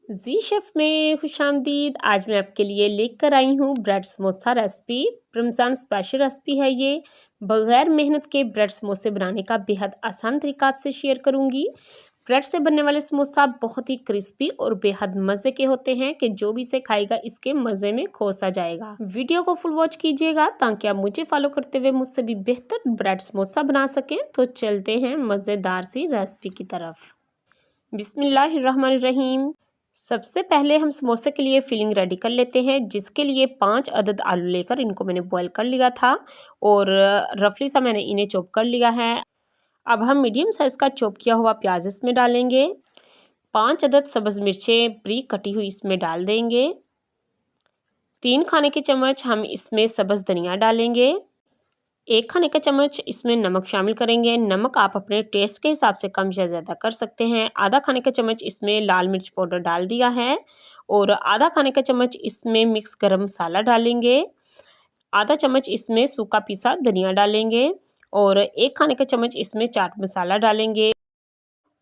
जी chef में खुशामदीद। आज मैं आपके लिए लेकर आई हूँ bread samosa recipe. Ramzan special recipe है ये। बग़ैर मेहनत के ब्रेड समोसे बनाने का बेहद आसान तरीका आपसे शेयर करूँगी। ब्रेड से बनने वाले समोसा बहुत ही क्रिस्पी और बेहद मज़े के होते हैं कि जो भी इसे खाएगा इसके मज़े में खो सा जाएगा। वीडियो को फुल वॉच कीजिएगा ताकि आप मुझे फॉलो करते हुए मुझसे भी बेहतर ब्रेड समोसा बना सकें। तो चलते हैं मज़ेदार सी रेसिपी की तरफ। बिस्मिल्लाहिर्रहमानिर्रहीम। सबसे पहले हम समोसे के लिए फिलिंग रेडी कर लेते हैं, जिसके लिए 5 अदद आलू लेकर इनको मैंने बॉईल कर लिया था और रफली सा मैंने इन्हें चॉप कर लिया है। अब हम मीडियम साइज़ का चॉप किया हुआ प्याज इसमें डालेंगे। 5 अदद सब्ज़ मिर्चें बारीक कटी हुई इसमें डाल देंगे। 3 खाने के चम्मच हम इसमें सब्ज़ धनिया डालेंगे। 1 खाने का चम्मच इसमें नमक शामिल करेंगे। नमक आप अपने टेस्ट के हिसाब से कम या ज़्यादा कर सकते हैं। आधा खाने का चम्मच इसमें लाल मिर्च पाउडर डाल दिया है और आधा खाने का चम्मच इसमें मिक्स गरम मसाला डालेंगे। आधा चम्मच इसमें सूखा पिसा धनिया डालेंगे और 1 खाने का चम्मच इसमें चाट मसाला डालेंगे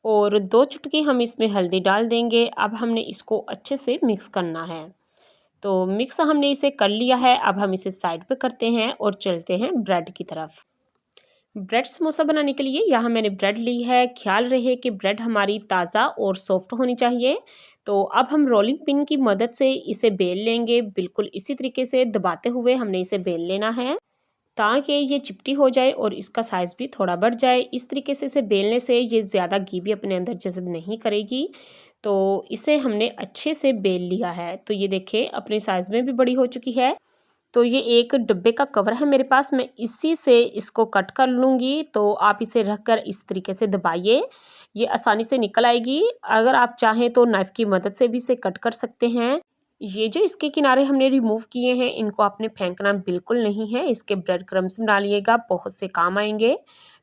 और 2 चुटकी हम इसमें हल्दी डाल देंगे। अब हमने इसको अच्छे से मिक्स करना है। तो मिक्स हमने इसे कर लिया है। अब हम इसे साइड पे करते हैं और चलते हैं ब्रेड की तरफ। ब्रेड समोसा बनाने के लिए यहाँ मैंने ब्रेड ली है। ख्याल रहे कि ब्रेड हमारी ताज़ा और सॉफ्ट होनी चाहिए। तो अब हम रोलिंग पिन की मदद से इसे बेल लेंगे। बिल्कुल इसी तरीके से दबाते हुए हमने इसे बेल लेना है ताकि ये चिपटी हो जाए और इसका साइज़ भी थोड़ा बढ़ जाए। इस तरीके से इसे बेलने से ये ज़्यादा घी भी अपने अंदर जज़ब नहीं करेगी। तो इसे हमने अच्छे से बेल लिया है। तो ये देखिए अपने साइज़ में भी बड़ी हो चुकी है। तो ये एक डब्बे का कवर है मेरे पास, मैं इसी से इसको कट कर लूँगी। तो आप इसे रखकर इस तरीके से दबाइए, ये आसानी से निकल आएगी। अगर आप चाहें तो नाइफ़ की मदद से भी इसे कट कर सकते हैं। ये जो इसके किनारे हमने रिमूव किए हैं, इनको आपने फेंकना बिल्कुल नहीं है। इसके ब्रेड क्रम्स डालिएगा, बहुत से काम आएंगे।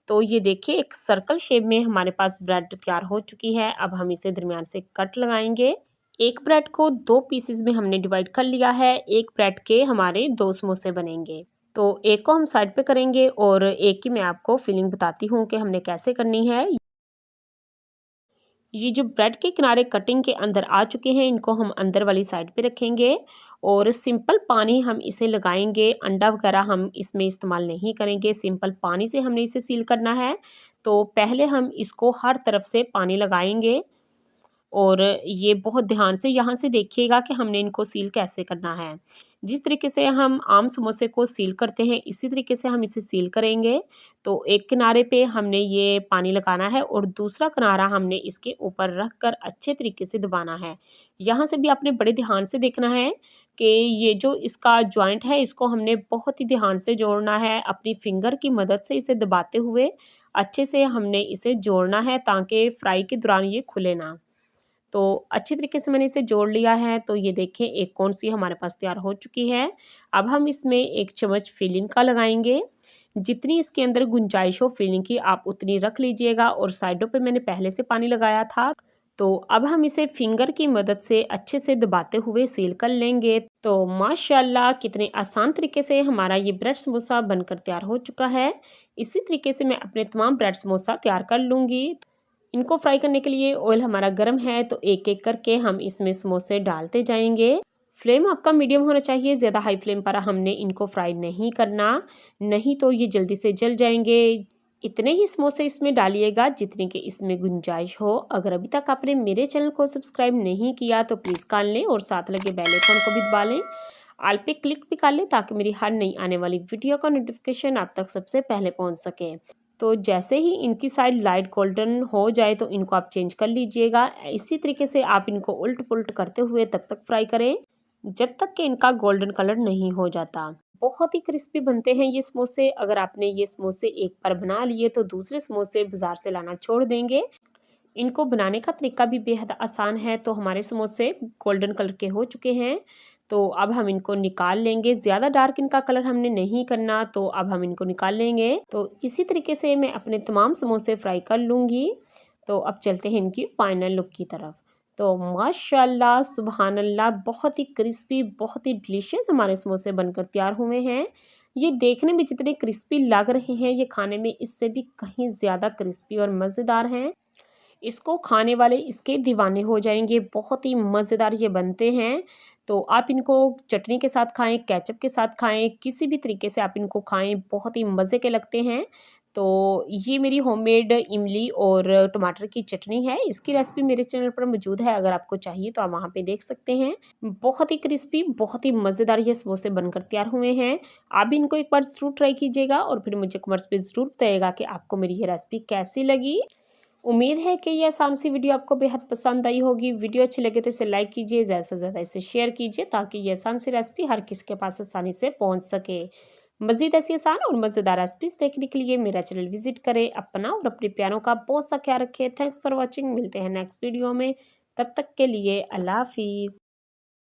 तो ये देखिए एक सर्कल शेप में हमारे पास ब्रेड तैयार हो चुकी है। अब हम इसे दरमियान से कट लगाएंगे। एक ब्रेड को 2 पीसेस में हमने डिवाइड कर लिया है। एक ब्रेड के हमारे 2 समोसे बनेंगे। तो एक को हम साइड पे करेंगे और एक की मैं आपको फिलिंग बताती हूँ कि हमने कैसे करनी है। ये जो ब्रेड के किनारे कटिंग के अंदर आ चुके हैं, इनको हम अंदर वाली साइड पे रखेंगे और सिंपल पानी हम इसे लगाएंगे। अंडा वगैरह हम इसमें इस्तेमाल नहीं करेंगे, सिंपल पानी से हमने इसे सील करना है। तो पहले हम इसको हर तरफ से पानी लगाएंगे और ये बहुत ध्यान से यहाँ से देखिएगा कि हमने इनको सील कैसे करना है। जिस तरीके से हम आम समोसे को सील करते हैं, इसी तरीके से हम इसे सील करेंगे। तो एक किनारे पे हमने ये पानी लगाना है और दूसरा किनारा हमने इसके ऊपर रख कर अच्छे तरीके से दबाना है। यहाँ से भी आपने बड़े ध्यान से देखना है कि ये जो इसका जॉइंट है, इसको हमने बहुत ही ध्यान से जोड़ना है। अपनी फिंगर की मदद से इसे दबाते हुए अच्छे से हमने इसे जोड़ना है ताकि फ्राई के दौरान ये खुले ना। तो अच्छी तरीके से मैंने इसे जोड़ लिया है। तो ये देखें एक कौन सी हमारे पास तैयार हो चुकी है। अब हम इसमें 1 चम्मच फिलिंग का लगाएंगे। जितनी इसके अंदर गुंजाइश हो फिलिंग की आप उतनी रख लीजिएगा और साइडों पे मैंने पहले से पानी लगाया था। तो अब हम इसे फिंगर की मदद से अच्छे से दबाते हुए सील कर लेंगे। तो माशाल्लाह कितने आसान तरीके से हमारा ये ब्रेड समोसा बनकर तैयार हो चुका है। इसी तरीके से मैं अपने तमाम ब्रेड समोसा तैयार कर लूँगी। इनको फ्राई करने के लिए ऑयल हमारा गर्म है, तो एक एक करके हम इसमें समोसे डालते जाएंगे। फ्लेम आपका मीडियम होना चाहिए, ज़्यादा हाई फ्लेम पर हमने इनको फ्राई नहीं करना, नहीं तो ये जल्दी से जल जाएंगे। इतने ही समोसे इसमें डालिएगा जितने के इसमें गुंजाइश हो। अगर अभी तक आपने मेरे चैनल को सब्सक्राइब नहीं किया तो प्लीज़ कर लें और साथ लगे बेल आइकन को भी दबा लें। ऑल पे क्लिक भी कर लें ताकि मेरी हर नई आने वाली वीडियो का नोटिफिकेशन आप तक सबसे पहले पहुंच सके। तो जैसे ही इनकी साइड लाइट गोल्डन हो जाए तो इनको आप चेंज कर लीजिएगा। इसी तरीके से आप इनको उल्ट पुल्ट करते हुए तब तक फ्राई करें जब तक कि इनका गोल्डन कलर नहीं हो जाता। बहुत ही क्रिस्पी बनते हैं ये समोसे। अगर आपने ये समोसे एक बार बना लिए तो दूसरे समोसे बाजार से लाना छोड़ देंगे। इनको बनाने का तरीका भी बेहद आसान है। तो हमारे समोसे गोल्डन कलर के हो चुके हैं। तो अब हम इनको निकाल लेंगे। ज़्यादा डार्क इनका कलर हमने नहीं करना, तो अब हम इनको निकाल लेंगे। तो इसी तरीके से मैं अपने तमाम समोसे फ्राई कर लूँगी। तो अब चलते हैं इनकी फाइनल लुक की तरफ। तो माशाल्लाह सुबहान अल्लाह बहुत ही क्रिस्पी, बहुत ही डिलीशियस हमारे समोसे बनकर तैयार हुए हैं। ये देखने में जितने क्रिस्पी लग रहे हैं, ये खाने में इससे भी कहीं ज़्यादा क्रिस्पी और मज़ेदार हैं। इसको खाने वाले इसके दीवाने हो जाएंगे। बहुत ही मज़ेदार ये बनते हैं। तो आप इनको चटनी के साथ खाएं, केचप के साथ खाएं, किसी भी तरीके से आप इनको खाएं, बहुत ही मज़े के लगते हैं। तो ये मेरी होममेड इमली और टमाटर की चटनी है। इसकी रेसिपी मेरे चैनल पर मौजूद है, अगर आपको चाहिए तो आप वहाँ पे देख सकते हैं। बहुत ही क्रिस्पी, बहुत ही मज़ेदार ये समोसे बनकर तैयार हुए हैं। आप भी इनको एक बार ज़रूर ट्राई कीजिएगा और फिर मुझे कमेंट्स पे ज़रूर बताइएगा कि आपको मेरी ये रेसिपी कैसी लगी। उम्मीद है कि ये आसान सी वीडियो आपको बेहद पसंद आई होगी। वीडियो अच्छी लगे तो इसे लाइक कीजिए, ज़्यादा से ज़्यादा इसे शेयर कीजिए ताकि ये आसान सी रेसिपी हर किसी के पास आसानी से पहुंच सके। मज़ीद ऐसी आसान और मज़ेदार रेसिपीज़ देखने के लिए मेरा चैनल विजिट करें। अपना और अपने प्यारों का बहुत सा ख्याल रखें। Thanks for watching. मिलते हैं नेक्स्ट वीडियो में, तब तक के लिए अल्लाह हाफिज़।